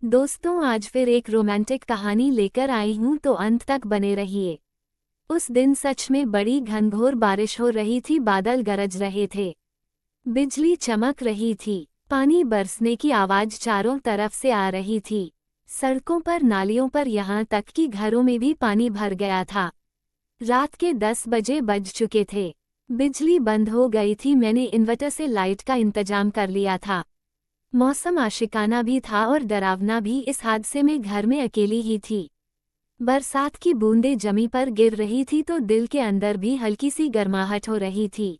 दोस्तों, आज फिर एक रोमांटिक कहानी लेकर आई हूँ, तो अंत तक बने रहिए। उस दिन सच में बड़ी घनघोर बारिश हो रही थी। बादल गरज रहे थे, बिजली चमक रही थी, पानी बरसने की आवाज चारों तरफ से आ रही थी। सड़कों पर, नालियों पर, यहाँ तक कि घरों में भी पानी भर गया था। रात के 10 बजे बज चुके थे। बिजली बंद हो गई थी। मैंने इन्वर्टर से लाइट का इंतजाम कर लिया था। मौसम आशिकाना भी था और डरावना भी। इस हादसे में घर में अकेली ही थी। बरसात की बूंदें जमी पर गिर रही थी तो दिल के अंदर भी हल्की सी गर्माहट हो रही थी।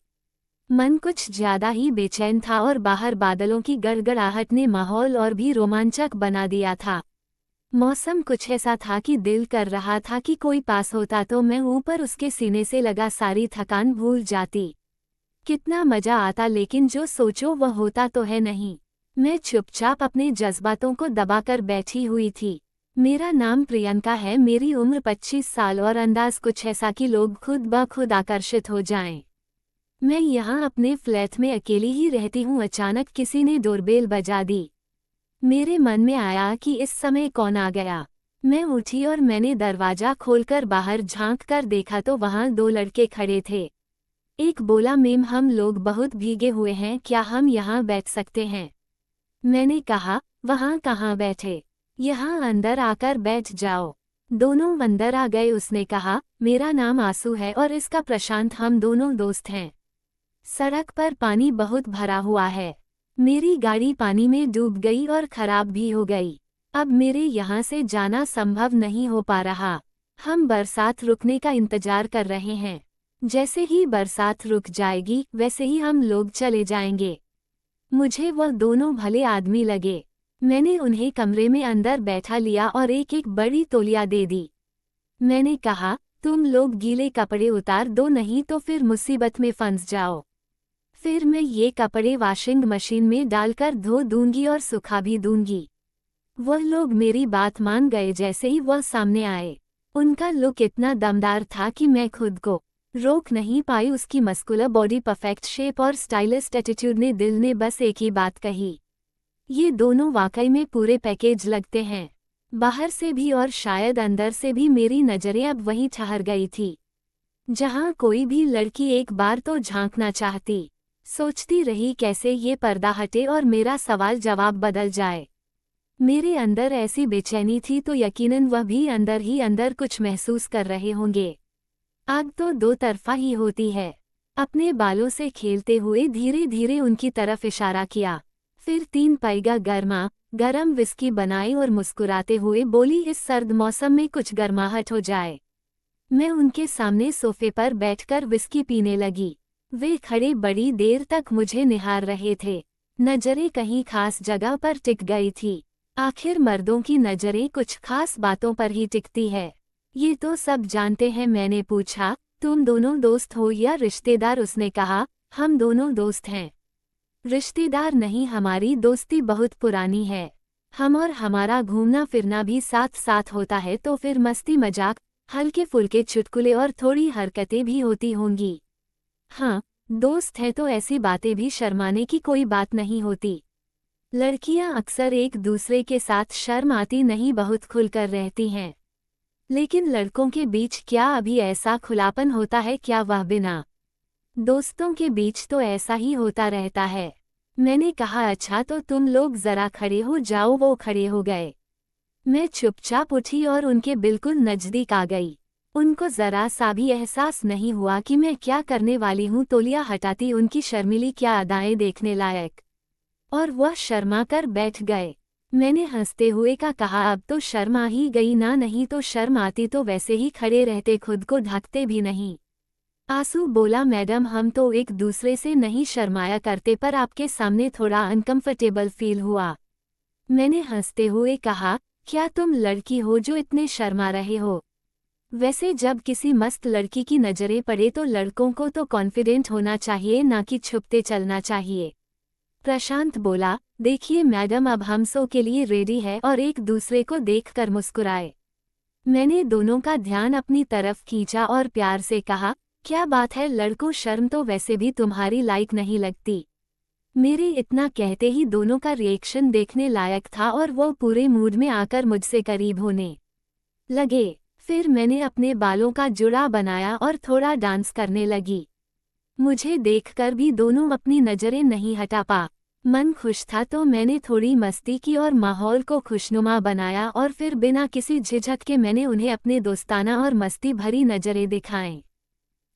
मन कुछ ज्यादा ही बेचैन था और बाहर बादलों की गड़गड़ाहट ने माहौल और भी रोमांचक बना दिया था। मौसम कुछ ऐसा था कि दिल कर रहा था कि कोई पास होता तो मैं ऊपर उसके सीने से लगा सारी थकान भूल जाती। कितना मजा आता, लेकिन जो सोचो वह होता तो है नहीं। मैं चुपचाप अपने जज्बातों को दबाकर बैठी हुई थी। मेरा नाम प्रियंका है, मेरी उम्र 25 साल और अंदाज कुछ ऐसा कि लोग खुद ब खुद आकर्षित हो जाएं। मैं यहाँ अपने फ्लैट में अकेली ही रहती हूँ। अचानक किसी ने डोरबेल बजा दी। मेरे मन में आया कि इस समय कौन आ गया। मैं उठी और मैंने दरवाजा खोलकर बाहर झांक कर देखा तो वहाँ 2 लड़के खड़े थे। एक बोला, मैम हम लोग बहुत भीगे हुए हैं, क्या हम यहाँ बैठ सकते हैं? मैंने कहा, वहाँ कहाँ बैठे, यहाँ अंदर आकर बैठ जाओ। दोनों अंदर आ गए। उसने कहा, मेरा नाम आंसू है और इसका प्रशांत, हम दोनों दोस्त हैं। सड़क पर पानी बहुत भरा हुआ है। मेरी गाड़ी पानी में डूब गई और खराब भी हो गई। अब मेरे यहाँ से जाना संभव नहीं हो पा रहा। हम बरसात रुकने का इंतजार कर रहे हैं। जैसे ही बरसात रुक जाएगी वैसे ही हम लोग चले जाएंगे। मुझे वह दोनों भले आदमी लगे। मैंने उन्हें कमरे में अंदर बैठा लिया और एक एक बड़ी तौलिया दे दी। मैंने कहा, तुम लोग गीले कपड़े उतार दो, नहीं तो फिर मुसीबत में फंस जाओ। फिर मैं ये कपड़े वॉशिंग मशीन में डालकर धो दूंगी और सुखा भी दूंगी। वह लोग मेरी बात मान गए। जैसे ही वह सामने आए, उनका लुक इतना दमदार था कि मैं खुद को रोक नहीं पाई। उसकी मस्कुलर बॉडी, परफेक्ट शेप और स्टाइलिस्ट एटीट्यूड ने दिल ने बस एक ही बात कही, ये दोनों वाकई में पूरे पैकेज लगते हैं। बाहर से भी और शायद अंदर से भी मेरी नज़रें अब वहीं ठहर गई थी जहां कोई भी लड़की एक बार तो झांकना चाहती। सोचती रही कैसे ये पर्दा हटे और मेरा सवाल जवाब बदल जाए। मेरे अंदर ऐसी बेचैनी थी तो यकीनन वह भी अंदर ही अंदर कुछ महसूस कर रहे होंगे। आग तो 2 तरफा ही होती है। अपने बालों से खेलते हुए धीरे धीरे उनकी तरफ इशारा किया। फिर 3 पैगा गरम विस्की बनाई और मुस्कुराते हुए बोली, इस सर्द मौसम में कुछ गर्माहट हो जाए। मैं उनके सामने सोफे पर बैठकर विस्की पीने लगी। वे खड़े बड़ी देर तक मुझे निहार रहे थे। नजरें कहीं खास जगह पर टिक गई थी। आखिर मर्दों की नजरें कुछ खास बातों पर ही टिकती है। ये तो सब जानते हैं। मैंने पूछा, तुम दोनों दोस्त हो या रिश्तेदार? उसने कहा, हम दोनों दोस्त हैं। रिश्तेदार नहीं, हमारी दोस्ती बहुत पुरानी है। हम और हमारा घूमना फिरना भी साथ साथ होता है, तो फिर मस्ती मजाक, हल्के फुल्के चुटकुले और थोड़ी हरकतें भी होती होंगी। हाँ, दोस्त हैं तो ऐसी बातें भी शर्माने की कोई बात नहीं होती। लड़कियां अक्सर एक दूसरे के साथ शर्म आती नहीं, बहुत खुलकर रहती हैं। लेकिन लड़कों के बीच क्या अभी ऐसा खुलापन होता है? क्या वह बिना दोस्तों के बीच तो ऐसा ही होता रहता है। मैंने कहा, अच्छा तो तुम लोग जरा खड़े हो जाओ। वो खड़े हो गए। मैं चुपचाप उठी और उनके बिल्कुल नजदीक आ गई। उनको जरा सा भी एहसास नहीं हुआ कि मैं क्या करने वाली हूँ। तौलिया हटाती उनकी शर्मीली क्या अदाएं देखने लायक, और वह शर्मा कर बैठ गए। मैंने हंसते हुए कहा, अब तो शर्म आ ही गई ना, नहीं तो शर्म आती तो वैसे ही खड़े रहते, खुद को ढकते भी नहीं। आंसू बोला, मैडम हम तो एक दूसरे से नहीं शर्माया करते, पर आपके सामने थोड़ा अनकंफर्टेबल फील हुआ। मैंने हंसते हुए कहा, क्या तुम लड़की हो जो इतने शर्मा रहे हो? वैसे जब किसी मस्त लड़की की नज़रें पड़े तो लड़कों को तो कॉन्फिडेंट होना चाहिए, ना कि छुपते चलना चाहिए। प्रशांत बोला, देखिए मैडम, अब हम सो के लिए रेडी है, और एक दूसरे को देखकर मुस्कुराए। मैंने दोनों का ध्यान अपनी तरफ खींचा और प्यार से कहा, क्या बात है लड़कों, शर्म तो वैसे भी तुम्हारी लायक नहीं लगती। मेरे इतना कहते ही दोनों का रिएक्शन देखने लायक था और वो पूरे मूड में आकर मुझसे करीब होने लगे। फिर मैंने अपने बालों का जुड़ा बनाया और थोड़ा डांस करने लगी। मुझे देखकर भी दोनों अपनी नजरें नहीं हटा पा। मन खुश था तो मैंने थोड़ी मस्ती की और माहौल को खुशनुमा बनाया और फिर बिना किसी झिझक के मैंने उन्हें अपने दोस्ताना और मस्ती भरी नजरें दिखाएं।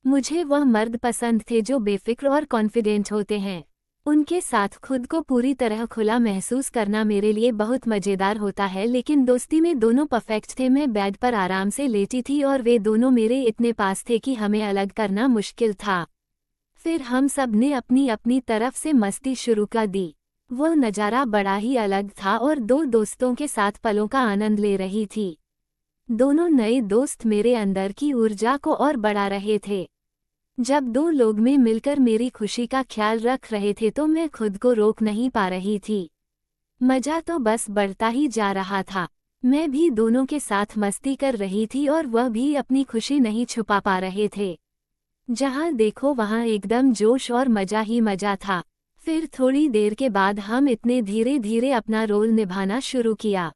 मुझे वह मर्द पसंद थे जो बेफिक्र और कॉन्फिडेंट होते हैं। उनके साथ खुद को पूरी तरह खुला महसूस करना मेरे लिए बहुत मजेदार होता है, लेकिन दोस्ती में दोनों परफेक्ट थे। मैं बेड पर आराम से लेटी थी और वे दोनों मेरे इतने पास थे कि हमें अलग करना मुश्किल था। फिर हम सब ने अपनी अपनी तरफ से मस्ती शुरू कर दी। वो नज़ारा बड़ा ही अलग था और दो दोस्तों के साथ पलों का आनंद ले रही थी। दोनों नए दोस्त मेरे अंदर की ऊर्जा को और बढ़ा रहे थे। जब दो लोग में मिलकर मेरी खुशी का ख्याल रख रहे थे तो मैं खुद को रोक नहीं पा रही थी। मजा तो बस बढ़ता ही जा रहा था। मैं भी दोनों के साथ मस्ती कर रही थी और वह भी अपनी खुशी नहीं छुपा पा रहे थे। जहाँ देखो वहाँ एकदम जोश और मजा ही मजा था। फिर थोड़ी देर के बाद हम इतने धीरे धीरे अपना रोल निभाना शुरू किया।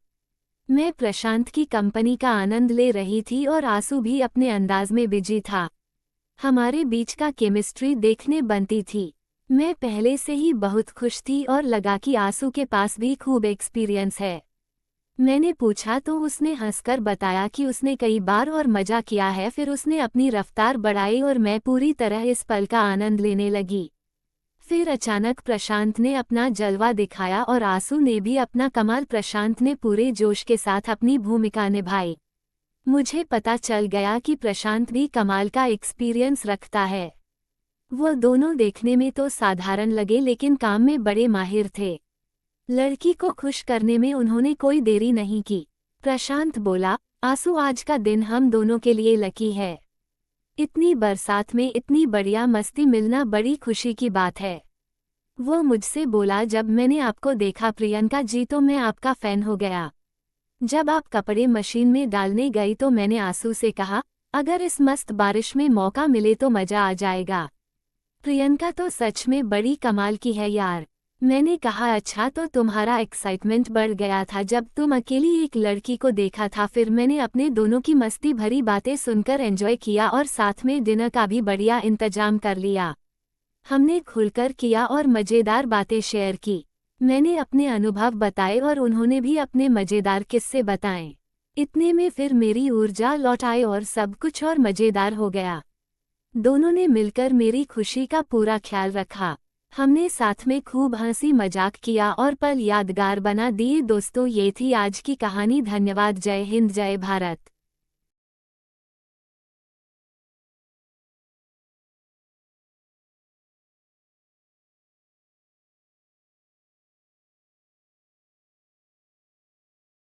मैं प्रशांत की कंपनी का आनंद ले रही थी और आंसू भी अपने अंदाज में बिजी था। हमारे बीच का केमिस्ट्री देखने बनती थी। मैं पहले से ही बहुत खुश थी और लगा कि आंसू के पास भी खूब एक्सपीरियंस है। मैंने पूछा तो उसने हंसकर बताया कि उसने कई बार और मजा किया है। फिर उसने अपनी रफ्तार बढ़ाई और मैं पूरी तरह इस पल का आनंद लेने लगी। फिर अचानक प्रशांत ने अपना जलवा दिखाया और आंसू ने भी अपना कमाल। प्रशांत ने पूरे जोश के साथ अपनी भूमिका निभाई। मुझे पता चल गया कि प्रशांत भी कमाल का एक्सपीरियंस रखता है। वो दोनों देखने में तो साधारण लगे लेकिन काम में बड़े माहिर थे। लड़की को खुश करने में उन्होंने कोई देरी नहीं की। प्रशांत बोला, आंसू आज का दिन हम दोनों के लिए लकी है। इतनी बरसात में इतनी बढ़िया मस्ती मिलना बड़ी खुशी की बात है। वो मुझसे बोला, जब मैंने आपको देखा प्रियंका जी तो मैं आपका फैन हो गया। जब आप कपड़े मशीन में डालने गई तो मैंने आंसू से कहा, अगर इस मस्त बारिश में मौका मिले तो मजा आ जाएगा। प्रियंका तो सच में बड़ी कमाल की है यार। मैंने कहा, अच्छा तो तुम्हारा एक्साइटमेंट बढ़ गया था जब तुम अकेली एक लड़की को देखा था। फिर मैंने अपने दोनों की मस्ती भरी बातें सुनकर एंजॉय किया और साथ में डिनर का भी बढ़िया इंतजाम कर लिया। हमने खुलकर किया और मज़ेदार बातें शेयर की। मैंने अपने अनुभव बताए और उन्होंने भी अपने मज़ेदार किस्से बताए। इतने में फिर मेरी ऊर्जा लौट आई और सब कुछ और मज़ेदार हो गया। दोनों ने मिलकर मेरी खुशी का पूरा ख्याल रखा। हमने साथ में खूब हंसी मजाक किया और पल यादगार बना दिए। दोस्तों, ये थी आज की कहानी। धन्यवाद। जय हिंद, जय भारत।